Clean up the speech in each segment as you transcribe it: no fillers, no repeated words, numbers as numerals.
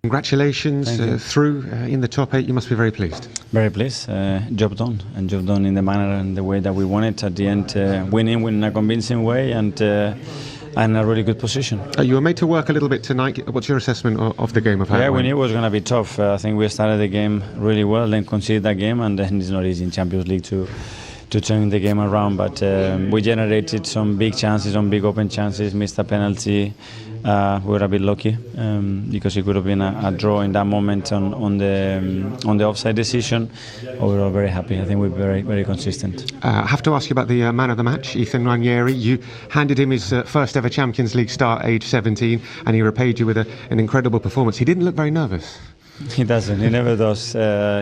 Congratulations through in the top 8. You must be very pleased. Very pleased. Job done, and job done in the manner and the way that we want it. At the end, winning in a convincing way and a really good position. You were made to work a little bit tonight. What's your assessment of the game? Yeah, we knew it was going to be tough. I think we started the game really well, then conceded that game, and then it's not easy in Champions League to turn the game around. But we generated some big chances, some big open chances, missed a penalty. We were a bit lucky because it could have been a draw in that moment on the offside decision. But we're all very happy. I think we're very, very consistent. I have to ask you about the man of the match, Nwaneri. You handed him his first ever Champions League start, age 17, and he repaid you with an incredible performance. He didn't look very nervous. He doesn't. He never does.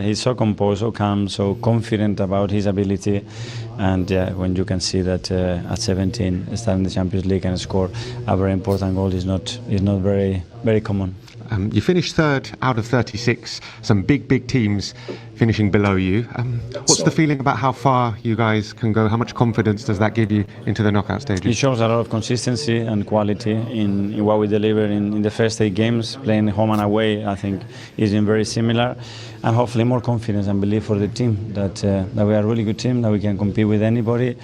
He's so composed, so calm, so confident about his ability. And when you can see that at 17, starting the Champions League and score a very important goal is not very, very common. You finished third out of 36. Some big teams finishing below you. What's the feeling about how far you guys can go? How much confidence does that give you into the knockout stages? It shows a lot of consistency and quality in what we delivered in the first 8 games. Playing home and away, I think, is been very similar. And hopefully more confidence and belief for the team that we are a really good team, that we can compete with anybody.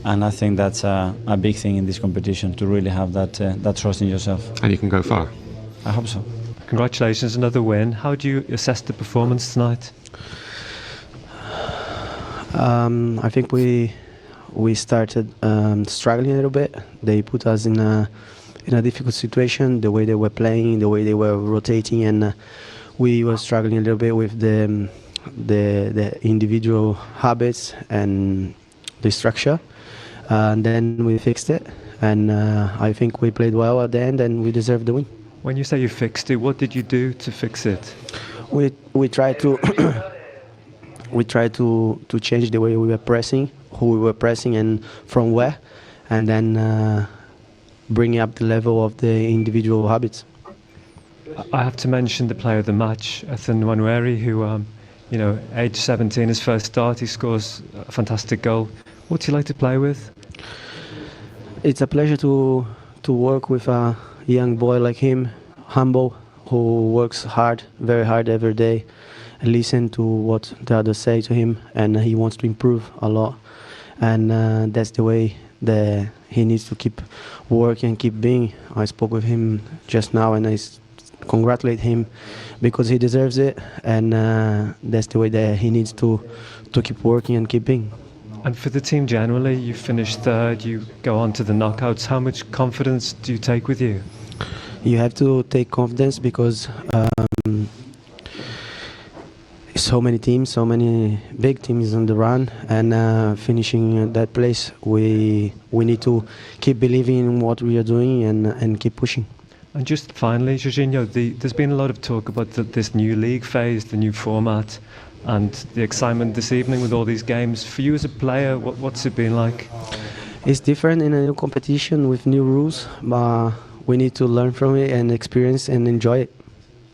And I think that's a big thing in this competition, to really have that trust in yourself. And you can go far. I hope so. Congratulations, another win. How do you assess the performance tonight? I think we started struggling a little bit. They put us in a difficult situation. The way they were playing, the way they were rotating, and we were struggling a little bit with the individual habits and the structure. And then we fixed it, and I think we played well at the end, and we deserved the win. When you say you fixed it, what did you do to fix it? We tried to to change the way we were pressing, who we were pressing, and from where, and then bring up the level of the individual habits. I have to mention the player of the match, Nwaneri, who, age 17, his first start, he scores a fantastic goal. What do you like to play with? It's a pleasure to work with a young boy like him, humble, who works hard, very hard every day, and listen to what the others say to him, and he wants to improve a lot, and that's the way that he needs to keep working and keep being. I spoke with him just now, and I congratulate him because he deserves it, and that's the way that he needs to keep working and keep being. And for the team generally, you finished third, you go on to the knockouts. How much confidence do you take with you? You have to take confidence because so many teams, so many big teams on the run, and finishing that place, we need to keep believing in what we are doing and keep pushing. And just finally, Jorginho, there's been a lot of talk about this new league phase, the new format, and the excitement this evening with all these games. For you as a player, what's it been like? It's different in a new competition with new rules, but we need to learn from it and experience and enjoy it.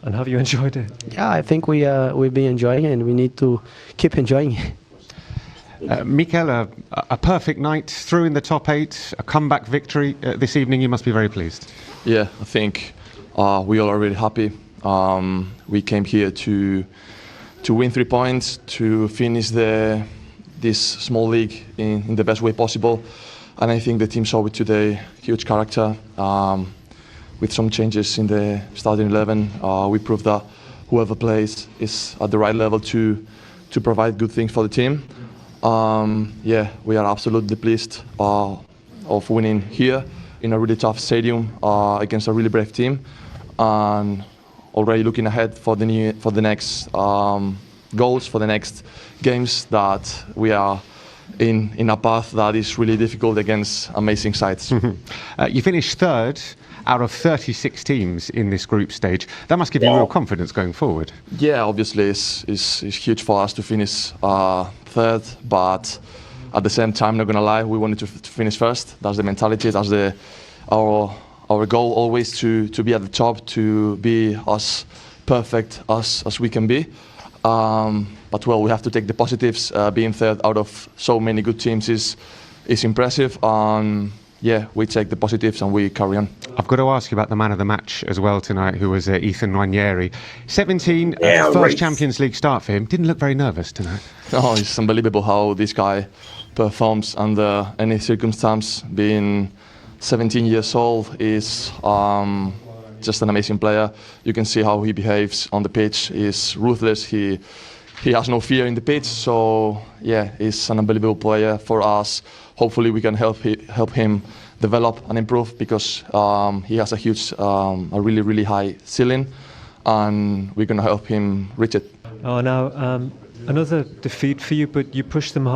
And have you enjoyed it? Yeah, I think we've been enjoying it, and we need to keep enjoying it. Mikel, a perfect night, through in the top 8, a comeback victory this evening. You must be very pleased. Yeah, I think we all are really happy. We came here to win 3 points, to finish this small league in the best way possible. And I think the team showed it today, huge character. With some changes in the starting 11, we proved that whoever plays is at the right level to provide good things for the team. Yeah, we are absolutely pleased of winning here in a really tough stadium against a really brave team, and already looking ahead for the next goals, for the next games, that we are in a path that is really difficult against amazing sides. You finished third out of 36 teams in this group stage. That must give you real confidence going forward. Yeah, obviously it's huge for us to finish third, but at the same time, not gonna lie, we wanted to finish first. That's the mentality. That's our goal always, to be at the top, to be as perfect as we can be. But well, we have to take the positives. Being third out of so many good teams is impressive. yeah, we take the positives and we carry on. I've got to ask you about the man of the match as well tonight, who was Ethan Nwaneri. 17, first right. Champions League start for him. Didn't look very nervous tonight. Oh, it's unbelievable how this guy performs under any circumstance. Being 17 years old is just an amazing player. You can see how he behaves on the pitch. He's ruthless. He has no fear in the pitch. So yeah, he's an unbelievable player for us. Hopefully we can help him develop and improve, because he has a really high ceiling, and we're going to help him reach it. Oh, now another defeat for you, but you pushed them hard.